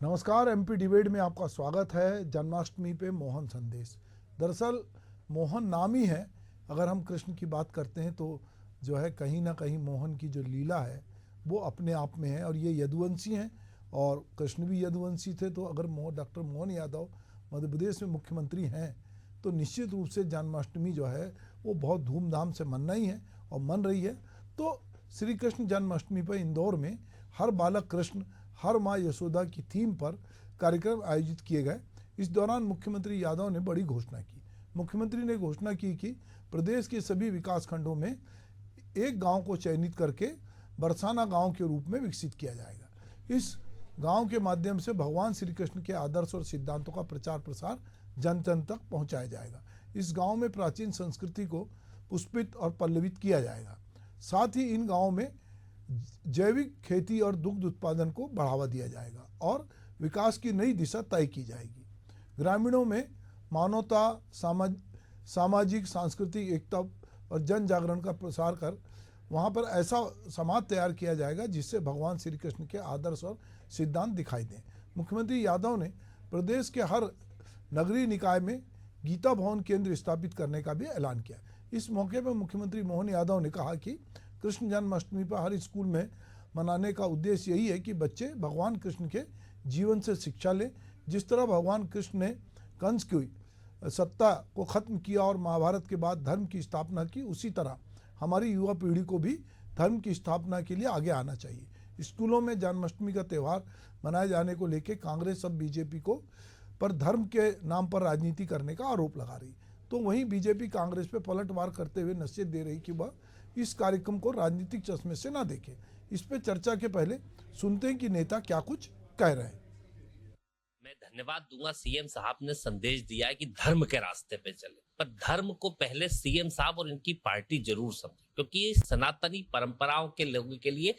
नमस्कार। MP debate में आपका स्वागत है। जन्माष्टमी पे मोहन संदेश। दरअसल मोहन नाम ही है। अगर हम कृष्ण की बात करते हैं तो जो है कहीं ना कहीं मोहन की जो लीला है वो अपने आप में है, और ये यदुवंशी हैं और कृष्ण भी यदुवंशी थे। तो अगर डॉक्टर मोहन यादव मध्य प्रदेश में मुख्यमंत्री हैं तो निश्चित रूप से जन्माष्टमी जो है वो बहुत धूमधाम से मनना ही है और मन रही है। तो श्री कृष्ण जन्माष्टमी पर इंदौर में हर बालक कृष्ण हर माँ यशोदा की थीम पर कार्यक्रम आयोजित किए गए। इस दौरान मुख्यमंत्री यादव ने बड़ी घोषणा की। मुख्यमंत्री ने घोषणा की कि प्रदेश के सभी विकास खंडों में एक गांव को चयनित करके बरसाना गांव के रूप में विकसित किया जाएगा। इस गांव के माध्यम से भगवान श्री कृष्ण के आदर्श और सिद्धांतों का प्रचार प्रसार जन जन तक पहुंचाया जाएगा। इस गांव में प्राचीन संस्कृति को पुष्पित और पल्लवित किया जाएगा। साथ ही इन गांवों में जैविक खेती और दुग्ध उत्पादन को बढ़ावा दिया जाएगा और विकास की नई दिशा तय की जाएगी। ग्रामीणों में मानवता, सामाजिक सांस्कृतिक एकता और जन जागरण का प्रसार कर वहाँ पर ऐसा समाज तैयार किया जाएगा जिससे भगवान श्री कृष्ण के आदर्श और सिद्धांत दिखाई दें। मुख्यमंत्री यादव ने प्रदेश के हर नगरीय निकाय में गीता भवन केंद्र स्थापित करने का भी ऐलान किया। इस मौके पर मुख्यमंत्री मोहन यादव ने कहा कि कृष्ण जन्माष्टमी पर हर स्कूल में मनाने का उद्देश्य यही है कि बच्चे भगवान कृष्ण के जीवन से शिक्षा लें। जिस तरह भगवान कृष्ण ने कंस की सत्ता को खत्म किया और महाभारत के बाद धर्म की स्थापना की, उसी तरह हमारी युवा पीढ़ी को भी धर्म की स्थापना के लिए आगे आना चाहिए। स्कूलों में जन्माष्टमी का त्यौहार मनाए जाने को लेकर कांग्रेस अब बीजेपी को पर धर्म के नाम पर राजनीति करने का आरोप लगा रही। तो वहीं बीजेपी कांग्रेस पे पलटवार करते हुए नसीहत दे रही कि वह इस कार्यक्रम को राजनीतिक चश्मे से ना देखें। इस पे चर्चा के पहले सुनते हैं कि नेता क्या कुछ कह रहे हैं। मैं धन्यवाद दूंगा। सीएम साहब ने संदेश दिया है कि धर्म के रास्ते पे चले, पर धर्म को पहले सीएम साहब और इनकी पार्टी जरूर समझे, क्योंकि ये सनातनी परंपराओं के लोगों के लिए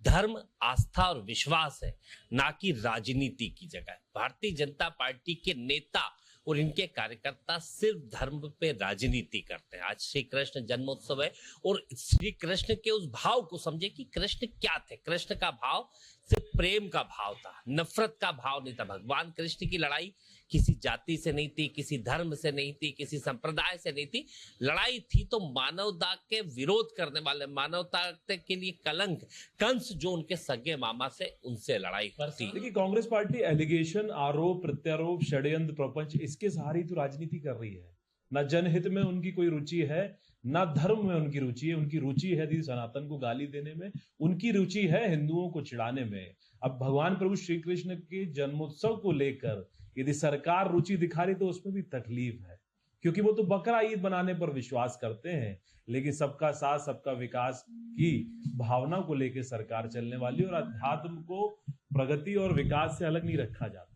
धर्म आस्था और विश्वास है, ना कि राजनीति की जगह। भारतीय जनता पार्टी के नेता और इनके कार्यकर्ता सिर्फ धर्म पे राजनीति करते हैं। आज श्री कृष्ण जन्मोत्सव है और श्री कृष्ण के उस भाव को समझे कि कृष्ण क्या थे। कृष्ण का भाव सिर्फ प्रेम का भाव था, नफरत का भाव नहीं था। भगवान कृष्ण की लड़ाई किसी जाति से नहीं थी, किसी धर्म से नहीं थी, किसी संप्रदाय से नहीं थी। लड़ाई थी तो मानवता के विरोध करने वाले, मानवता के लिए कलंक कंस जो उनके सगे मामा से, उनसे लड़ाई थी। देखिए, कांग्रेस पार्टी एलिगेशन, आरोप प्रत्यारोप, षड्यंत्र प्रपंच, इसके सहारे तो राजनीति कर रही है। ना जनहित में उनकी कोई रुचि है, ना धर्म में उनकी रुचि है। उनकी रुचि है यदि सनातन को गाली देने में, उनकी रुचि है हिंदुओं को चिढ़ाने में। अब भगवान प्रभु श्री कृष्ण के जन्मोत्सव को लेकर यदि सरकार रुचि दिखा रही तो उसमें भी तकलीफ है, क्योंकि वो तो बकरा ईद बनाने पर विश्वास करते हैं, लेकिन सबका साथ सबका विकास की भावना को लेकर सरकार चलने वाली, और अध्यात्म को प्रगति और विकास से अलग नहीं रखा जाता है।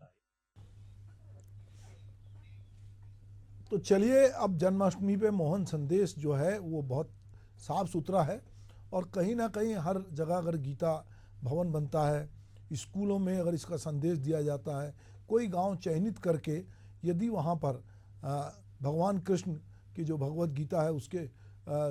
तो चलिए, अब जन्माष्टमी पे मोहन संदेश जो है वो बहुत साफ सुथरा है, और कहीं ना कहीं हर जगह अगर गीता भवन बनता है, स्कूलों में अगर इसका संदेश दिया जाता है, कोई गांव चयनित करके यदि वहां पर भगवान कृष्ण की जो भगवत गीता है उसके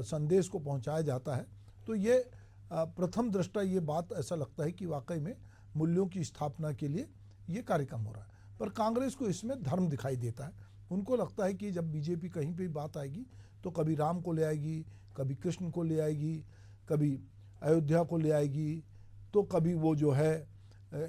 संदेश को पहुंचाया जाता है, तो ये प्रथम दृष्टा ये बात ऐसा लगता है कि वाकई में मूल्यों की स्थापना के लिए ये कार्यक्रम हो रहा है। पर कांग्रेस को इसमें धर्म दिखाई देता है। उनको लगता है कि जब बीजेपी कहीं पे बात आएगी तो कभी राम को ले आएगी, कभी कृष्ण को ले आएगी, कभी अयोध्या को ले आएगी, तो कभी वो जो है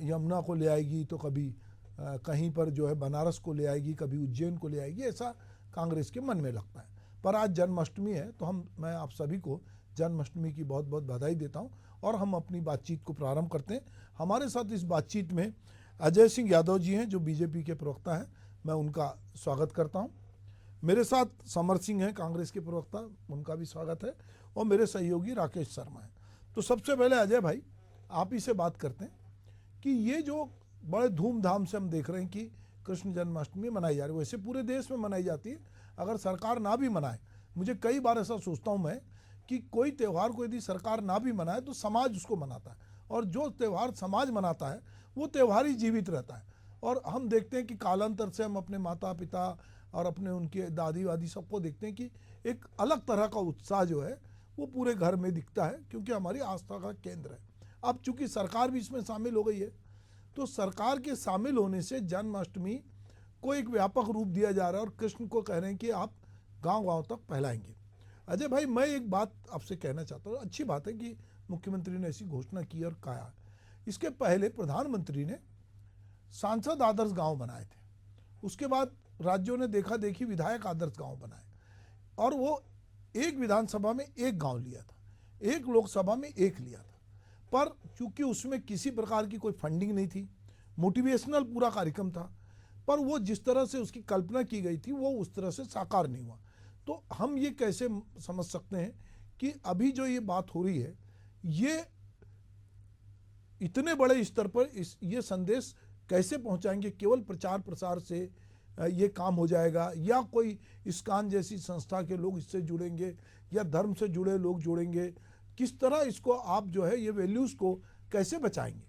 यमुना को ले आएगी, तो कभी कहीं पर जो है बनारस को ले आएगी, कभी उज्जैन को ले आएगी। ऐसा कांग्रेस के मन में लगता है। पर आज जन्माष्टमी है तो मैं आप सभी को जन्माष्टमी की बहुत बहुत बधाई देता हूं और हम अपनी बातचीत को प्रारंभ करते हैं। हमारे साथ इस बातचीत में अजय सिंह यादव जी हैं जो बीजेपी के प्रवक्ता हैं, मैं उनका स्वागत करता हूं। मेरे साथ समर सिंह हैं कांग्रेस के प्रवक्ता, उनका भी स्वागत है, और मेरे सहयोगी राकेश शर्मा हैं। तो सबसे पहले अजय भाई, आप ही से बात करते हैं कि ये जो बड़े धूमधाम से हम देख रहे हैं कि कृष्ण जन्माष्टमी मनाई जा रही है, वैसे पूरे देश में मनाई जाती है, अगर सरकार ना भी मनाए, मुझे कई बार ऐसा सोचता हूँ मैं कि कोई त्यौहार को यदि सरकार ना भी मनाए तो समाज उसको मनाता है, और जो त्यौहार समाज मनाता है वो त्यौहार ही जीवित रहता है। और हम देखते हैं कि कालांतर से हम अपने माता पिता और अपने उनके दादी वादी सबको देखते हैं कि एक अलग तरह का उत्साह जो है वो पूरे घर में दिखता है, क्योंकि हमारी आस्था का केंद्र है। अब चूंकि सरकार भी इसमें शामिल हो गई है तो सरकार के शामिल होने से जन्माष्टमी को एक व्यापक रूप दिया जा रहा है और कृष्ण को कह रहे हैं कि आप गांव-गांव तक फैलाएंगे। अजय भाई, मैं एक बात आपसे कहना चाहता हूँ, अच्छी बात है कि मुख्यमंत्री ने ऐसी घोषणा की और कहा। इसके पहले प्रधानमंत्री ने सांसद आदर्श गांव बनाए थे, उसके बाद राज्यों ने देखा देखी विधायक आदर्श गांव बनाए और वो एक विधानसभा में एक गांव लिया था, एक लोकसभा में एक लिया था। पर चूंकि उसमें किसी प्रकार की कोई फंडिंग नहीं थी, मोटिवेशनल पूरा कार्यक्रम था, पर वो जिस तरह से उसकी कल्पना की गई थी वो उस तरह से साकार नहीं हुआ। तो हम ये कैसे समझ सकते हैं कि अभी जो ये बात हो रही है, ये इतने बड़े स्तर पर ये संदेश कैसे पहुंचाएंगे? केवल प्रचार प्रसार से ये काम हो जाएगा या कोई इस्कॉन जैसी संस्था के लोग इससे जुड़ेंगे या धर्म से जुड़े लोग जुड़ेंगे? किस तरह इसको आप जो है ये वैल्यूज को कैसे बचाएंगे?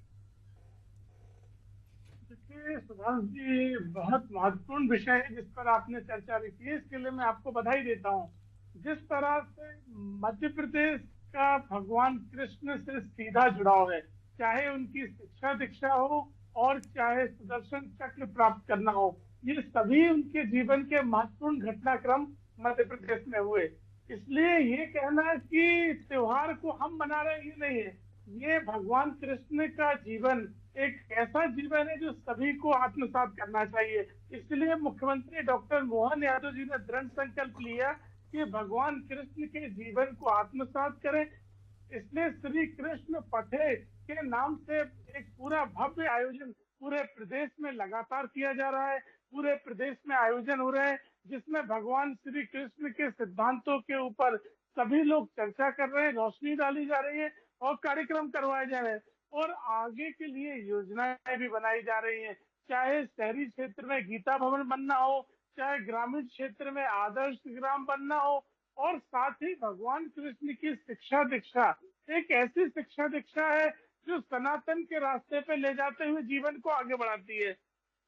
देखिए सुधांशु जी, बहुत महत्वपूर्ण विषय है जिस पर आपने चर्चा रखी है, इसके लिए मैं आपको बधाई देता हूँ। जिस तरह से मध्य प्रदेश का भगवान कृष्ण से सीधा जुड़ाव है, चाहे उनकी शिक्षा दीक्षा हो और चाहे सुदर्शन चक्र प्राप्त करना हो, ये सभी उनके जीवन के महत्वपूर्ण घटनाक्रम मध्य प्रदेश में हुए। इसलिए ये कहना कि त्योहार को हम मना रहे हैं, ये नहीं है। ये भगवान कृष्ण का जीवन एक ऐसा जीवन है जो सभी को आत्मसात करना चाहिए। इसलिए मुख्यमंत्री डॉक्टर मोहन यादव जी ने दृढ़ संकल्प लिया कि भगवान कृष्ण के जीवन को आत्मसात करें। इसलिए श्री कृष्ण पथे के नाम से एक पूरा भव्य आयोजन पूरे प्रदेश में लगातार किया जा रहा है। पूरे प्रदेश में आयोजन हो रहे हैं जिसमें भगवान श्री कृष्ण के सिद्धांतों के ऊपर सभी लोग चर्चा कर रहे हैं, रोशनी डाली जा रही है और कार्यक्रम करवाए जा रहे हैं और आगे के लिए योजनाएं भी बनाई जा रही हैं। चाहे शहरी क्षेत्र में गीता भवन बनना हो, चाहे ग्रामीण क्षेत्र में आदर्श ग्राम बनना हो, और साथ ही भगवान कृष्ण की शिक्षा दीक्षा एक ऐसी शिक्षा दीक्षा है जो सनातन के रास्ते पे ले जाते हुए जीवन को आगे बढ़ाती है।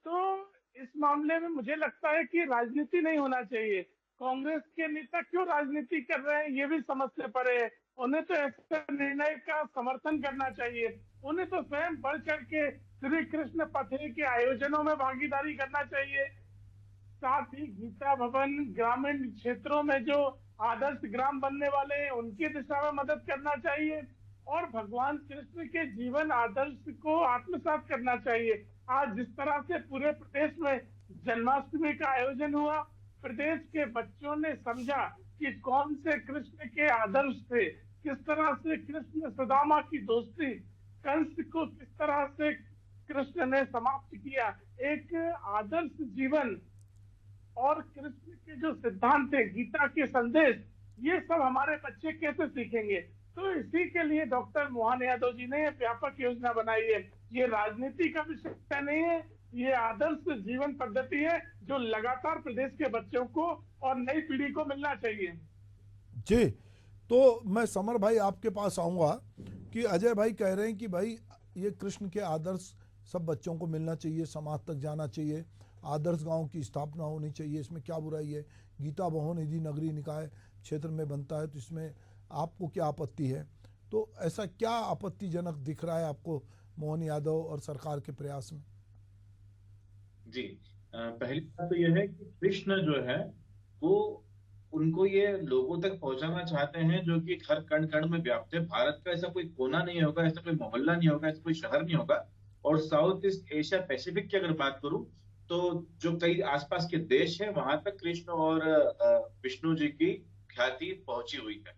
तो इस मामले में मुझे लगता है कि राजनीति नहीं होना चाहिए। कांग्रेस के नेता क्यों राजनीति कर रहे हैं ये भी समझ से परे है। उन्हें तो ऐसे निर्णय का समर्थन करना चाहिए। उन्हें तो स्वयं बढ़ चढ़ के श्री कृष्ण पथे के आयोजनों में भागीदारी करना चाहिए। साथ ही गीता भवन ग्रामीण क्षेत्रों में जो आदर्श ग्राम बनने वाले हैं उनकी दिशा में मदद करना चाहिए और भगवान कृष्ण के जीवन आदर्श को आत्मसात करना चाहिए। आज जिस तरह से पूरे प्रदेश में जन्माष्टमी का आयोजन हुआ, प्रदेश के बच्चों ने समझा कि कौन से कृष्ण के आदर्श थे, किस तरह से कृष्ण सुदामा की दोस्ती, कंस को किस तरह से कृष्ण ने समाप्त किया, एक आदर्श जीवन और कृष्ण के जो सिद्धांत थे, गीता के संदेश, ये सब हमारे बच्चे कैसे सीखेंगे? तो इसी के लिए डॉक्टर मोहन यादव जी ने व्यापक योजना बनाई है। ये राजनीति का विषय नहीं है, ये आदर्श जीवन पद्धति है जो लगातार प्रदेश के बच्चों को और नई पीढ़ी को मिलना चाहिए। जी, तो मैं समर भाई आपके पास आऊँगा कि अजय भाई कह रहे हैं कि भाई ये कृष्ण के आदर्श सब बच्चों को मिलना चाहिए, समाज तक जाना चाहिए, आदर्श गांव की स्थापना होनी चाहिए, इसमें क्या बुराई है? गीता भवन यदि नगरीय निकाय क्षेत्र में बनता है तो इसमें आपको क्या आपत्ति है? तो ऐसा क्या आपत्तिजनक दिख रहा है आपको मोहन यादव और सरकार के प्रयास में? जी, पहली बात तो यह है कि कृष्ण जो है वो उनको ये लोगों तक पहुंचाना चाहते हैं जो कि हर कण कण में व्याप्त है। भारत का ऐसा कोई कोना नहीं होगा, ऐसा कोई मोहल्ला नहीं होगा, ऐसा कोई शहर नहीं होगा। और साउथ ईस्ट एशिया पैसिफिक की अगर बात करूं तो जो कई आसपास के देश हैं वहां तक कृष्ण और विष्णु जी की ख्याति पहुंची हुई है।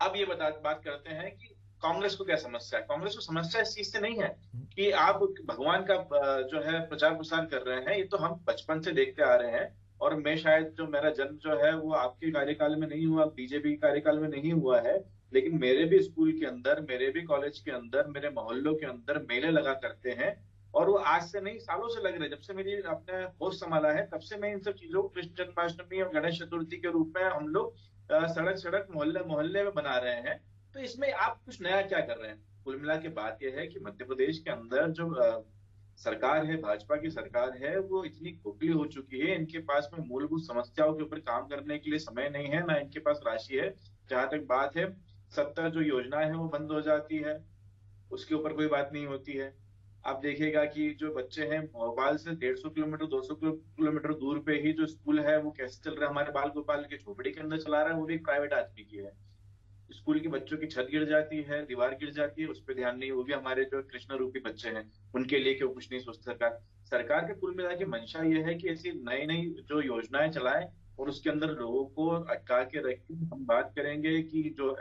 अब ये बात करते हैं कि कांग्रेस को क्या समस्या है। कांग्रेस को समस्या इस चीज से नहीं है कि आप भगवान का जो है प्रचार प्रसार कर रहे हैं, ये तो हम बचपन से देखते आ रहे हैं। और मैं शायद जो मेरा जन्म जो है वो आपके कार्यकाल में नहीं हुआ, बीजेपी कार्यकाल में नहीं हुआ है, लेकिन मेरे भी स्कूल के अंदर, मेरे भी कॉलेज के अंदर, मेरे मोहल्लों के अंदर मेले लगा करते हैं। और वो आज से नहीं, सालों से लग रहे। जब से मेरी अपने होश संभाला है तब से मैं इन सब चीजों को कृष्ण जन्माष्टमी और गणेश चतुर्थी के रूप में हम लोग सड़क सड़क मोहल्ले मोहल्ले में बना रहे हैं। तो इसमें आप कुछ नया क्या कर रहे हैं? कुल मिला के बात यह है कि मध्य प्रदेश के अंदर जो सरकार है, भाजपा की सरकार है, वो इतनी खोखली हो चुकी है, इनके पास में मूलभूत समस्याओं के ऊपर काम करने के लिए समय नहीं है, ना इनके पास राशि है। जहां तक बात है 70 जो योजनाएं हैं वो बंद हो जाती है, उसके ऊपर कोई बात नहीं होती है। आप देखिएगा कि जो बच्चे हैं भोपाल से 150 किलोमीटर 200 किलोमीटर दूर पे ही जो स्कूल है वो कैसे चल रहा है, हमारे बाल गोपाल के झोपड़ी के अंदर चला रहा है, वो भी एक प्राइवेट आदमी की है। स्कूल के बच्चों की छत गिर जाती है, दीवार गिर जाती है, उस पर ध्यान नहीं, वो भी हमारे जो कृष्ण रूपी बच्चे हैं उनके लिए क्यों कुछ नहीं सोचती सरकार। सरकार के कुल मिला के मंशा ये है कि ऐसी नई नई जो योजनाएं चलाएं और उसके अंदर लोगों को अटका के रखें। हम बात करेंगे कि जो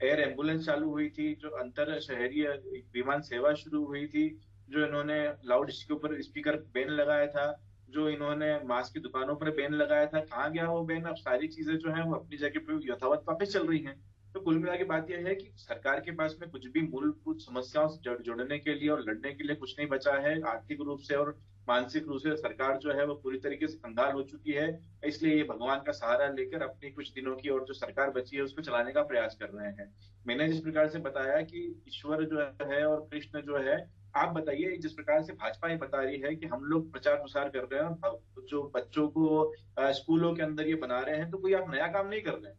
एयर एम्बुलेंस चालू हुई थी, जो अंतर शहरीय विमान सेवा शुरू हुई थी, जो इन्होंने लाउड स्पीकर बैन लगाया था, जो इन्होंने मास्क की दुकानों पर बैन लगाया था, कहाँ गया वो बैन? अब सारी चीजें जो है वो अपनी जगह पे यथावत वापस चल रही हैं। तो कुल मिला के बात यह है कि सरकार के पास में कुछ भी मूलभूत समस्याओं से जुड़ने के लिए और लड़ने के लिए कुछ नहीं बचा है। आर्थिक रूप से और मानसिक रूप से सरकार जो है वो पूरी तरीके से कंगाल हो चुकी है। इसलिए ये भगवान का सहारा लेकर अपनी कुछ दिनों की और जो सरकार बची है उसको चलाने का प्रयास कर रहे हैं। मैंने जिस प्रकार से बताया कि ईश्वर जो है और कृष्ण जो है, आप बताइए जिस प्रकार से भाजपा ये बता रही है कि हम लोग प्रचार प्रसार कर रहे हैं, जो बच्चों को स्कूलों के अंदर ये बना रहे हैं, तो कोई आप नया काम नहीं कर रहे हैं।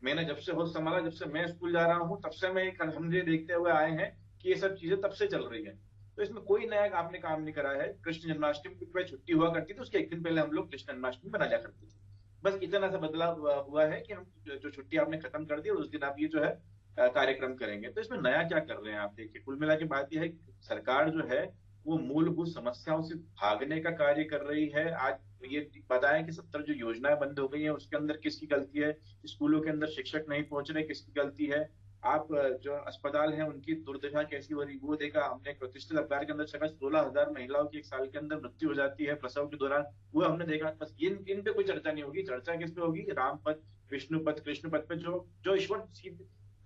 मैंने जब से होश संभाला, जब से मैं स्कूल जा रहा हूँ, तब से मैं हम ये देखते हुए आए हैं कि ये सब चीजें तब से चल रही है। तो इसमें कोई नया आपने काम नहीं करा है। कृष्ण जन्माष्टमी पे छुट्टी हुआ करती थी, उसके एक दिन पहले हम लोग कृष्ण जन्माष्टमी मनाया करते थे। बस इतना सा बदलाव हुआ है कि हम जो छुट्टी आपने खत्म कर दी और उस दिन आप ये जो है कार्यक्रम करेंगे। तो इसमें नया क्या कर रहे हैं आप? देखिए, कुल मिला के बात यह है सरकार जो है वो मूलभूत समस्याओं से भागने का कार्य कर रही है। आज ये बताएं कि 70 जो योजनाएं बंद हो गई हैं उसके अंदर किसकी गलती है? स्कूलों के अंदर शिक्षक नहीं पहुंच रहे, किसकी गलती है? आप जो अस्पताल हैं उनकी दुर्दशा कैसी हो रही वो देखा हमने। एक प्रतिष्ठित अखबार के अंदर छपा 16,000 महिलाओं की एक साल के अंदर मृत्यु हो जाती है प्रसव के दौरान, वो हमने देखा। बस इन पे कोई चर्चा नहीं होगी। चर्चा किस पे होगी? राम पथ, विष्णु पथ, कृष्ण पथ पे जो ईश्वर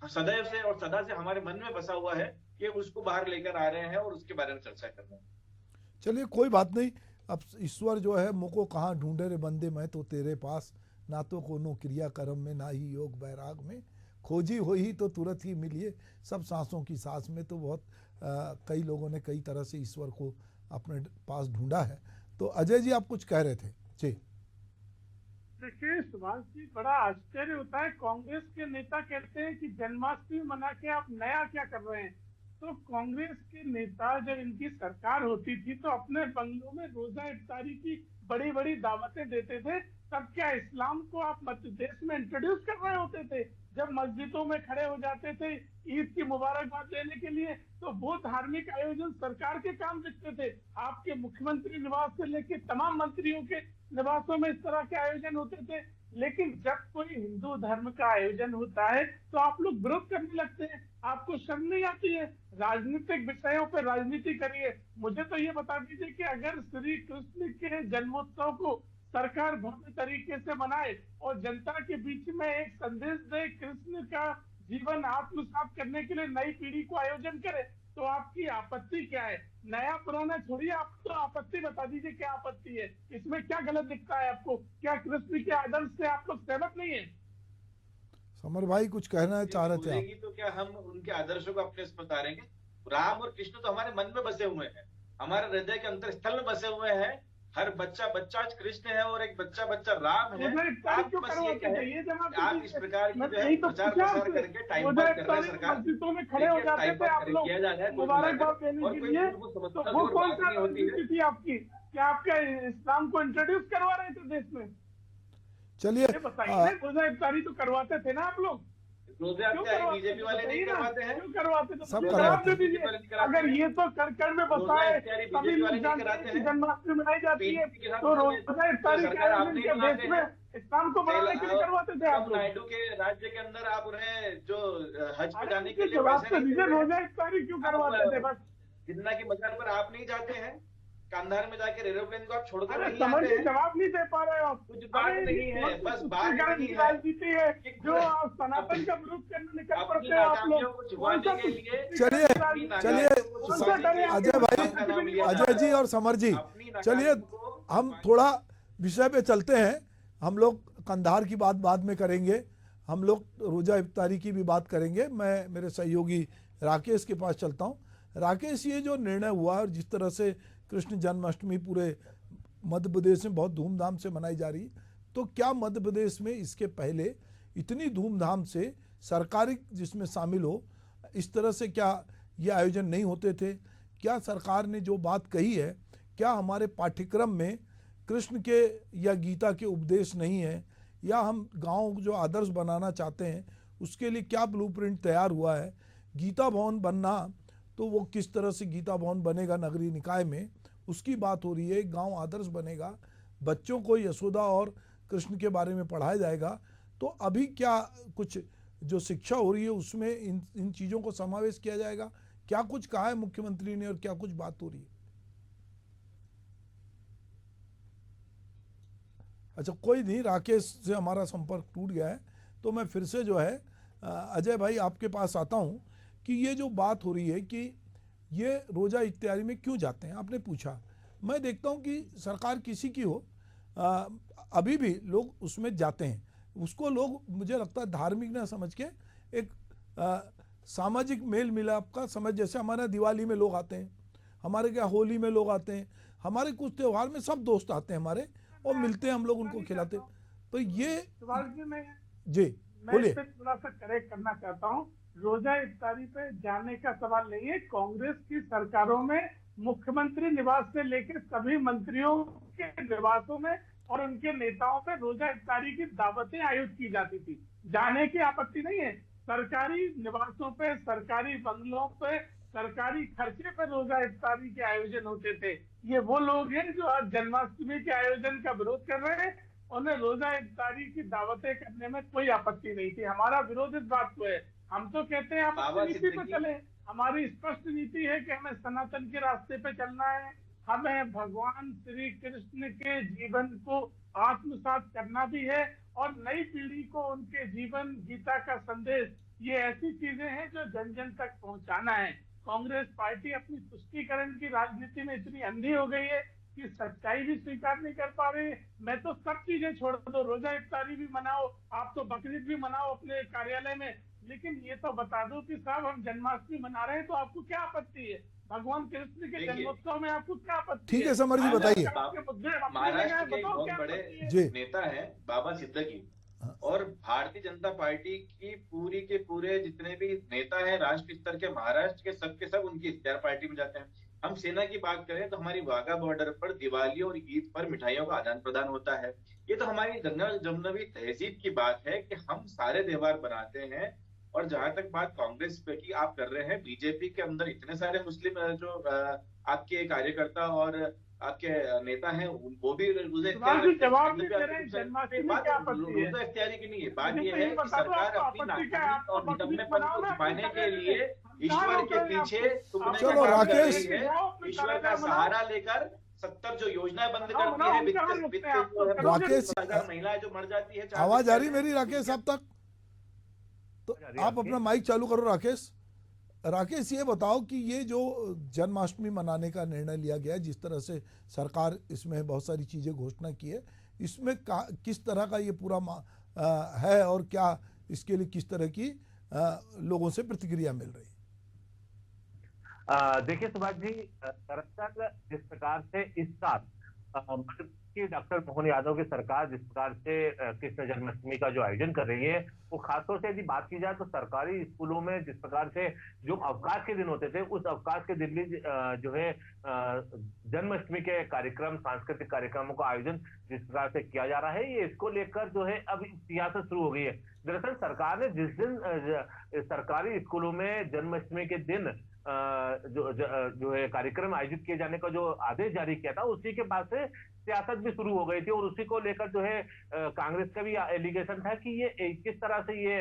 सदैव से और सदा से हमारे मन में बसा हुआ है, ये उसको बाहर लेकर आ रहे हैं और उसके बारे में चर्चा कर रहे हैं। चलिए कोई बात नहीं। अब ईश्वर जो है मुझको कहाँ ढूंढे रे बंदे, मैं तो तेरे पास, ना तो कोनो क्रिया कर्म में ना ही योग बैराग में, खोजी हो ही तो तुरंत ही मिलिए सब सांसों की सांस में। तो बहुत कई लोगों ने कई तरह से ईश्वर को अपने पास ढूंढा है। तो अजय जी आप कुछ कह रहे थे जी। देखिए सुभाष जी, बड़ा आश्चर्य होता है। कांग्रेस के नेता कहते हैं कि जन्माष्टमी मना के आप नया क्या कर रहे हैं। तो कांग्रेस के नेता जब इनकी सरकार होती थी तो अपने बंगलों में रोजा इफ्तारी की बड़ी बड़ी दावतें देते थे। तब क्या इस्लाम को आप मध्य प्रदेश में इंट्रोड्यूस कर रहे होते थे? जब मस्जिदों में खड़े हो जाते थे ईद की मुबारकबाद देने के लिए, तो वो धार्मिक आयोजन सरकार के काम दिखते थे। आपके मुख्यमंत्री निवास से लेकर तमाम मंत्रियों के निवासों में इस तरह के आयोजन होते थे। लेकिन जब कोई हिंदू धर्म का आयोजन होता है तो आप लोग विरोध करने लगते हैं। आपको शर्म नहीं आती है? राजनीतिक विषयों पर राजनीति करिए। मुझे तो ये बता दीजिए कि अगर श्री कृष्ण के जन्मोत्सव को सरकार भव्य तरीके से मनाए और जनता के बीच में एक संदेश दे, कृष्ण का जीवन आत्मसात करने के लिए नई पीढ़ी को आयोजन करे, तो आपकी आपत्ति क्या है? नया पुराना छोड़िए, आप तो आपत्ति बता दीजिए क्या आपत्ति है? इसमें क्या गलत दिखता है आपको? क्या कृष्ण के आदर्श से आप लोग सहमत नहीं है? समर भाई कुछ कहना चाह रहे थे आप? तो क्या हम उनके आदर्शों को अपने से उतारेंगे? राम और कृष्ण तो हमारे मन में बसे हुए हैं, हमारे हृदय के अंतर स्थल में बसे हुए हैं। हर बच्चा बच्चा कृष्ण है और एक बच्चा बच्चा राम है। आप बस ये कहें, आप इस प्रकार की जो है प्रचार प्रसार करके टाइम पास कर रहे हैं सरकार। मस्जिदों में खड़े हो जाते थे आप लोग मुबारकबाद देने के लिए, तो वो कौन सा राजनीति थी आपकी? क्या आपके इस्लाम को इंट्रोड्यूस करवा रहे थे देश में? चलिए बताइए, रोजा इफ्तारी तो करवाते थे ना आप लोग? रोजा इफ्तारी बीजेपी वाले नहीं करवाते हैं? क्यों करवाते थे? सब जवाब दे दीजिए। अगर ये तो कर में बसा है, सभी लोग जानते हैं कि जन्माष्टमी मनाई जाती है, तो रोजा इफ्तारी के आयोजन के देश में इस्लाम को बढ़ाने के लिए करवाते थे आप लोग? नायडू के राज्य के अंदर आप उन्हें जो हज पे जाने के लिए जवाब तो दीजिए, रोजा इफ्तारी क्यों करवाते थे? बस जिन्ना की मजार पर आप नहीं जाते हैं, कांधार में जाकर एरोप्लेन को आप छोड़कर नहीं समझ आते हैं। जवाब नहीं दे पा रहे हो आप। कुछ बात नहीं है, बस बात नहीं है। राजनीति है जो सनातन का विरोध करने निकल पड़ते हैं आप लोग। चलिए अजय भाई, अजय जी और समर जी, चलिए हम थोड़ा विषय पे चलते हैं। हम लोग कंधार की बात बाद में करेंगे, हम लोग रोजा इफ्तारी की भी बात करेंगे। मैं मेरे सहयोगी राकेश के पास चलता हूँ। राकेश, ये जो निर्णय हुआ और जिस तरह से कृष्ण जन्माष्टमी पूरे मध्य प्रदेश में बहुत धूमधाम से मनाई जा रही, तो क्या मध्य प्रदेश में इसके पहले इतनी धूमधाम से सरकारी जिसमें शामिल हो, इस तरह से क्या ये आयोजन नहीं होते थे? क्या सरकार ने जो बात कही है, क्या हमारे पाठ्यक्रम में कृष्ण के या गीता के उपदेश नहीं है, या हम गांव जो आदर्श बनाना चाहते हैं उसके लिए क्या ब्लूप्रिंट तैयार हुआ है। गीता भवन बनना तो वो किस तरह से गीता भवन बनेगा नगरीय निकाय में, उसकी बात हो रही है। गांव आदर्श बनेगा, बच्चों को यशोदा और कृष्ण के बारे में पढ़ाया जाएगा। तो अभी क्या कुछ जो शिक्षा हो रही है उसमें इन चीज़ों को समावेश किया जाएगा? क्या कुछ कहा है मुख्यमंत्री ने और क्या कुछ बात हो रही है? अच्छा, कोई नहीं, राकेश से हमारा संपर्क टूट गया है, तो मैं फिर से जो है अजय भाई आपके पास आता हूँ कि ये जो बात हो रही है कि ये रोज़ा इत्यादि में क्यों जाते हैं, आपने पूछा। मैं देखता हूँ कि सरकार किसी की हो, अभी भी लोग उसमें जाते हैं। उसको लोग, मुझे लगता है, धार्मिक ना समझ के एक सामाजिक मेल मिलाप का समझ, जैसे हमारे दिवाली में लोग आते हैं, हमारे क्या होली में लोग आते हैं, हमारे कुछ त्यौहार में सब दोस्त आते हैं हमारे और मिलते हैं, हम लोग उनको खिलाते हैं। तो ये जी मैं बोलिए। इस पे थोड़ा सा करेक्ट करना चाहता हूँ। रोजा इफ्तारी पे जाने का सवाल नहीं है। कांग्रेस की सरकारों में मुख्यमंत्री निवास से लेकर सभी मंत्रियों के निवासों में और उनके नेताओं पे रोजा इफ्तारी की दावतें आयोजित की जाती थी। जाने की आपत्ति नहीं है। सरकारी निवासों पे, सरकारी बंगलों पे, सरकारी खर्चे पे रोजा इफ्तारी के आयोजन होते थे। ये वो लोग हैं जो आज जन्माष्टमी के आयोजन का विरोध कर रहे हैं। उन्हें रोजा इफ्तारी की दावतें करने में कोई आपत्ति नहीं थी। हमारा विरोध इस बात को है। हम तो कहते हैं आप अपनी नीति पे चले। हमारी स्पष्ट नीति है कि हमें सनातन के रास्ते पे चलना है। हमें भगवान श्री कृष्ण के जीवन को आत्मसात करना भी है और नई पीढ़ी को उनके जीवन, गीता का संदेश, ये ऐसी चीजें हैं जो जन जन तक पहुंचाना है। कांग्रेस पार्टी अपनी तुष्टीकरण की राजनीति में इतनी अंधी हो गई है कि सच्चाई भी स्वीकार नहीं कर पा रहे। मैं तो सब चीजें छोड़ दो, रोजा इफ्तारी भी मनाओ, आप तो बकरीद भी मनाओ अपने कार्यालय में, लेकिन ये तो बता दो कि साहब हम जन्माष्टमी मना रहे हैं तो आपको क्या आपत्ति है? भगवान कृष्ण के जन्मोत्सव में आपको क्या आपत्ति है? ठीक है समर जी, बताइए। महाराष्ट्र के एक बहुत बड़े नेता है बाबा सिद्दकी, और भारतीय जनता पार्टी की पूरी के पूरे जितने भी नेता हैं राष्ट्र स्तर के महाराष्ट्र के, सब उनकी इख्तियार पार्टी में जाते हैं। हम सेना की बात करें तो हमारी वाघा बॉर्डर पर दिवाली और ईद पर मिठाइयों का आदान प्रदान होता है। ये तो हमारी जंगल जमुनवी तहजीब की बात है कि हम सारे त्योहार बनाते हैं। और जहां तक बात कांग्रेस पे की आप कर रहे हैं, बीजेपी के अंदर इतने सारे मुस्लिम जो आपके कार्यकर्ता और आपके नेता हैं, वो भी रोजा इफ्तारी की नहीं है। बात यह है कि सरकार अपनी नाकामी और निकम्मेपन को छुपाने के लिए ईश्वर के पीछे चलो राकेश, ईश्वर का सहारा लेकर 70 जो योजनाएं बंद करती है, राकेश महिलाएं जो मर जाती है। आवाज आ रही मेरी राकेश आप तक? तो आप अपना माइक चालू करो राकेश। राकेश, ये बताओ कि ये जो जन्माष्टमी मनाने का निर्णय लिया गया है, जिस तरह से सरकार इसमें बहुत सारी चीज़ें घोषणा की है, इसमें किस तरह का ये पूरा है और क्या इसके लिए किस तरह की लोगों से प्रतिक्रिया मिल रही है? देखिए सुभाष जी, दरअसल जिस प्रकार से इस साल डॉक्टर मोहन यादव की सरकार जिस प्रकार से कृष्ण जन्माष्टमी का जो आयोजन कर रही है, वो खासतौर से यदि बात की जाए तो सरकारी स्कूलों में जिस प्रकार से जो अवकाश के दिन होते थे, उस अवकाश के दिन भी जो है जन्माष्टमी के कार्यक्रम, सांस्कृतिक कार्यक्रमों का आयोजन जिस प्रकार से किया जा रहा है, ये इसको लेकर जो है अब सियासत शुरू हो गई है। दरअसल सरकार ने जिस दिन सरकारी स्कूलों में जन्माष्टमी के दिन जो है कार्यक्रम आयोजित किए जाने का जो आदेश जारी किया था, उसी के बाद से सियासत भी शुरू हो गई थी। और उसी को लेकर जो है कांग्रेस का भी एलिगेशन था कि ये किस तरह से ये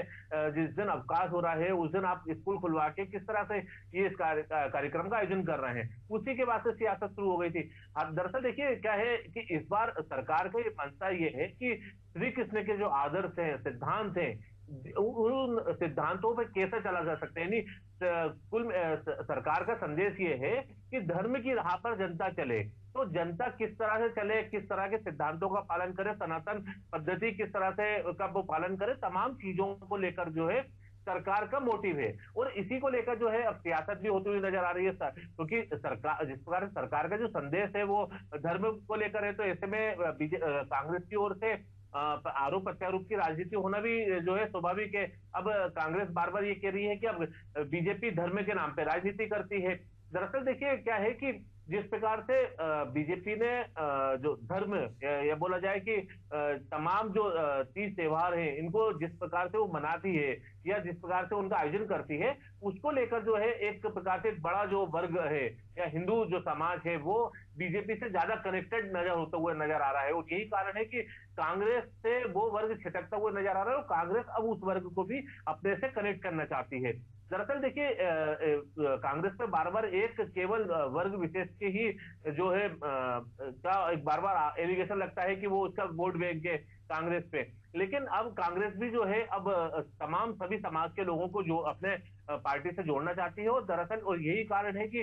जिस दिन अवकाश हो रहा है उस दिन आप स्कूल खुलवा के किस तरह से ये इस कार्यक्रम का आयोजन कर रहे हैं। उसी के बाद से सियासत शुरू हो गई थी। दरअसल देखिए क्या है कि इस बार सरकार का ये मंशा ये है कि श्री कृष्ण के जो आदर्श हैं, सिद्धांत हैं, उन सिद्धांतों पे कैसे चला जा सकता है। कुल सरकार का संदेश ये है कि धर्म की राह पर जनता चले, तो जनता किस तरह से चले, किस तरह के सिद्धांतों का पालन करे, सनातन पद्धति किस तरह से का वो पालन करे, तमाम चीजों को लेकर जो है सरकार का मोटिव है। और इसी को लेकर जो है अब सियासत भी होती हुई नजर आ रही है, क्योंकि सरकार जिस प्रकार सरकार का जो संदेश है वो धर्म को लेकर है, तो ऐसे में कांग्रेस की ओर से आरोप प्रत्यारोप की राजनीति होना भी जो है स्वाभाविक है। अब कांग्रेस बार बार ये कह रही है कि अब बीजेपी धर्म के नाम पे राजनीति करती है। दरअसल देखिए क्या है कि जिस प्रकार से बीजेपी ने जो धर्म या बोला जाए कि तमाम जो तीज त्योहार हैं इनको जिस प्रकार से वो मनाती है या जिस प्रकार से उनका आयोजन करती है, उसको लेकर जो है एक प्रकार से एक बड़ा जो वर्ग है या हिंदू जो समाज है वो बीजेपी से ज्यादा कनेक्टेड नजर होता हुआ नजर आ रहा है। और यही कारण है कि कांग्रेस से वो वर्ग छिटकता हुआ नजर आ रहा है और कांग्रेस अब उस वर्ग को भी अपने से कनेक्ट करना चाहती है। दरअसल देखिए कांग्रेस पे बार बार एक केवल वर्ग विशेष के ही जो है का एक बार बार एलिगेशन लगता है कि वो उसका वोट बैंक है कांग्रेस पे, लेकिन अब कांग्रेस भी जो है अब तमाम सभी समाज के लोगों को जो अपने पार्टी से जोड़ना चाहती है। और दरअसल और यही कारण है कि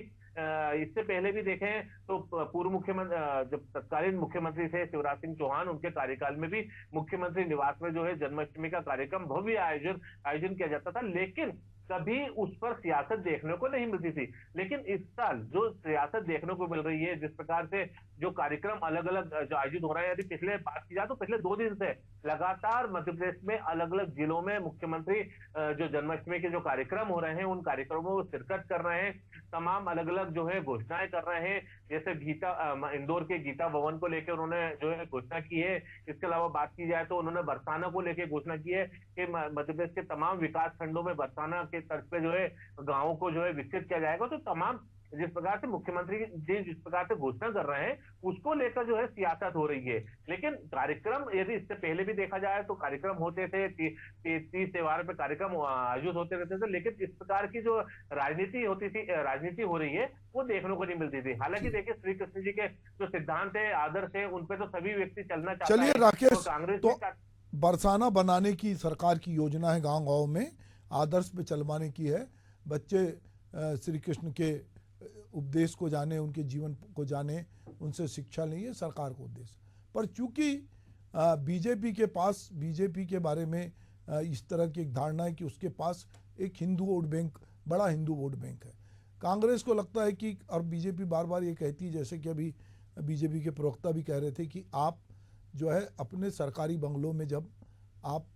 इससे पहले भी देखें तो पूर्व मुख्यमंत्री जब तत्कालीन मुख्यमंत्री थे शिवराज सिंह चौहान, उनके कार्यकाल में भी मुख्यमंत्री निवास में जो है जन्माष्टमी का कार्यक्रम भव्य आयोजन किया जाता था, लेकिन कभी उस पर सियासत देखने को नहीं मिलती थी। लेकिन इस साल जो सियासत देखने को मिल रही है, जिस प्रकार से जो कार्यक्रम अलग अलग जो आयोजित हो रहे हैं, यदि पिछले बात की जाए तो पिछले 2 दिन से लगातार मध्य प्रदेश में अलग अलग जिलों में मुख्यमंत्री जो जन्माष्टमी के जो कार्यक्रम हो रहे हैं उन कार्यक्रमों में शिरकत कर रहे हैं, तमाम अलग अलग जो है घोषणाएं कर रहे हैं। जैसे इंदौर के गीता भवन को लेकर उन्होंने जो है घोषणा की है। इसके अलावा बात की जाए तो उन्होंने बरसाना को लेकर घोषणा की है कि मध्य प्रदेश के तमाम विकास खंडों में बरसाना के तर्ज पे जो है गांवों को जो है विकसित किया जाएगा। तो तमाम जिस प्रकार से मुख्यमंत्री जी जिस प्रकार से घोषणा कर रहे हैं उसको लेकर जो है सियासत हो रही है। लेकिन कार्यक्रम यदि इससे पहले भी देखा जाए तो कार्यक्रम होते थे, तीज त्योहार पे कार्यक्रम आयोजित होते रहते थे, लेकिन इस प्रकार की जो राजनीति हो रही है वो देखने को नहीं मिलती थी। हालांकि देखिए श्री कृष्ण जी के जो सिद्धांत है, आदर्श है, उन पे तो सभी व्यक्ति चलना चाहते हैं। चलिए राकेश, कांग्रेस तो बरसाना बनाने की सरकार की योजना है, गांव गांव में आदर्श पे चलवाने की है, बच्चे श्री कृष्ण के उपदेश को जाने, उनके जीवन को जाने, उनसे शिक्षा लें, ये सरकार का उद्देश्य। पर चूंकि बीजेपी के पास, बीजेपी के बारे में इस तरह की एक धारणा है कि उसके पास एक हिंदू वोट बैंक, बड़ा हिंदू वोट बैंक है, कांग्रेस को लगता है कि, और बीजेपी बार बार ये कहती है, जैसे कि अभी बीजेपी के प्रवक्ता भी कह रहे थे कि आप जो है अपने सरकारी बंगलों में जब आप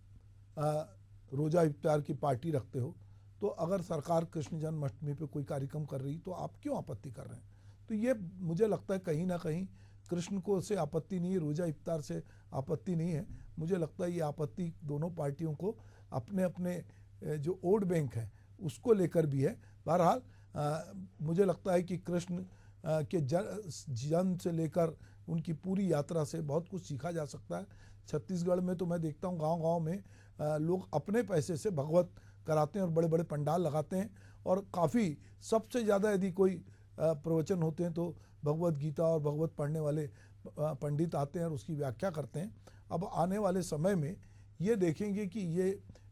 रोज़ा इफ्तार की पार्टी रखते हो, तो अगर सरकार कृष्ण जन्माष्टमी पे कोई कार्यक्रम कर रही तो आप क्यों आपत्ति कर रहे हैं? तो ये मुझे लगता है कहीं ना कहीं कृष्ण को से आपत्ति नहीं है, रोज़ा इफ्तार से आपत्ति नहीं है। मुझे लगता है ये आपत्ति दोनों पार्टियों को अपने अपने जो वोट बैंक है उसको लेकर भी है। बहरहाल मुझे लगता है कि कृष्ण के जन्म से लेकर उनकी पूरी यात्रा से बहुत कुछ सीखा जा सकता है। छत्तीसगढ़ में तो मैं देखता हूँ गांव-गांव में लोग अपने पैसे से भगवत कराते हैं और बड़े बड़े पंडाल लगाते हैं, और काफ़ी सबसे ज़्यादा यदि कोई प्रवचन होते हैं तो भगवत गीता और भगवत पढ़ने वाले पंडित आते हैं और उसकी व्याख्या करते हैं। अब आने वाले समय में ये देखेंगे कि ये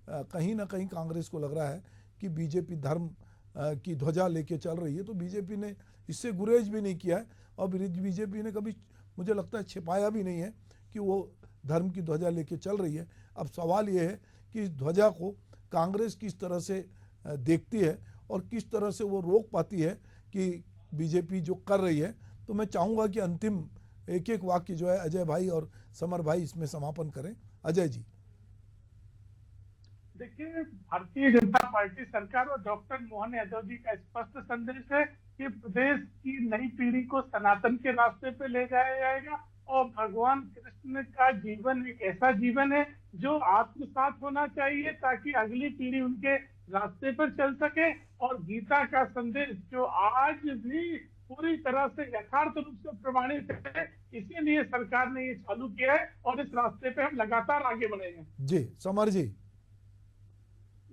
कहीं ना कहीं कांग्रेस को लग रहा है कि बीजेपी धर्म की ध्वजा लेके चल रही है, तो बीजेपी ने इससे गुरेज भी नहीं किया है और बीजेपी ने कभी मुझे लगता है छिपाया भी नहीं है कि वो धर्म की ध्वजा लेके चल रही है। अब सवाल ये है कि इस ध्वजा को कांग्रेस किस तरह से देखती है और किस तरह से वो रोक पाती है कि बीजेपी जो कर रही है। तो मैं चाहूँगा कि अंतिम एक एक वाक्य जो है अजय भाई और समर भाई इसमें समापन करें। अजय जी। देखिए, भारतीय जनता पार्टी सरकार और डॉक्टर मोहन यादव जी का स्पष्ट संदेश है कि प्रदेश की नई पीढ़ी को सनातन के रास्ते पे ले जाया जाएगा और भगवान कृष्ण का जीवन एक ऐसा जीवन है जो आत्मसात होना चाहिए ताकि अगली पीढ़ी उनके रास्ते पर चल सके। और गीता का संदेश जो आज भी पूरी तरह से यथार्थ रूप से प्रमाणित है, इसीलिए सरकार ने ये चालू किया है और इस रास्ते पे हम लगातार आगे बढ़ेंगे। जी समर जी।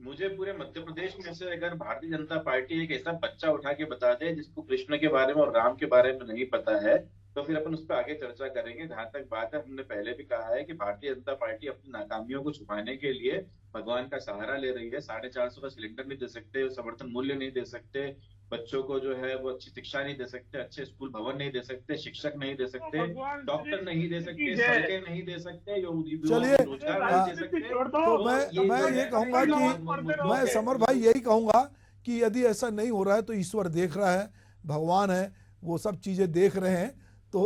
मुझे पूरे मध्य प्रदेश में से अगर भारतीय जनता पार्टी एक ऐसा बच्चा उठा के बता दे जिसको कृष्ण के बारे में और राम के बारे में नहीं पता है, तो फिर अपन उस पर आगे चर्चा करेंगे। जहां तक बात है, हमने पहले भी कहा है कि भारतीय जनता पार्टी अपनी नाकामियों को छुपाने के लिए भगवान का सहारा ले रही है। 450 का सिलेंडर नहीं दे सकते, समर्थन मूल्य नहीं दे सकते, बच्चों को जो है वो अच्छी शिक्षा नहीं दे सकते, अच्छे स्कूल भवन नहीं दे सकते, शिक्षक नहीं दे सकते, डॉक्टर नहीं दे सकते, सड़कें नहीं दे सकते, चलिए रोजगार नहीं दे सकते। तो मैं ये कहूँगा कि मैं समर भाई यही कहूँगा कि यदि ऐसा नहीं हो रहा है तो ईश्वर देख रहा है, भगवान है, वो सब चीज़ें देख रहे हैं। तो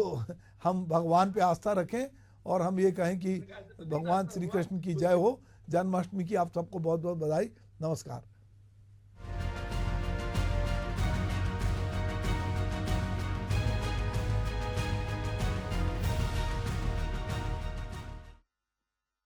हम भगवान पे आस्था रखें और हम ये कहें कि भगवान श्री कृष्ण की जय हो। जन्माष्टमी की आप सबको बहुत बहुत बधाई। नमस्कार।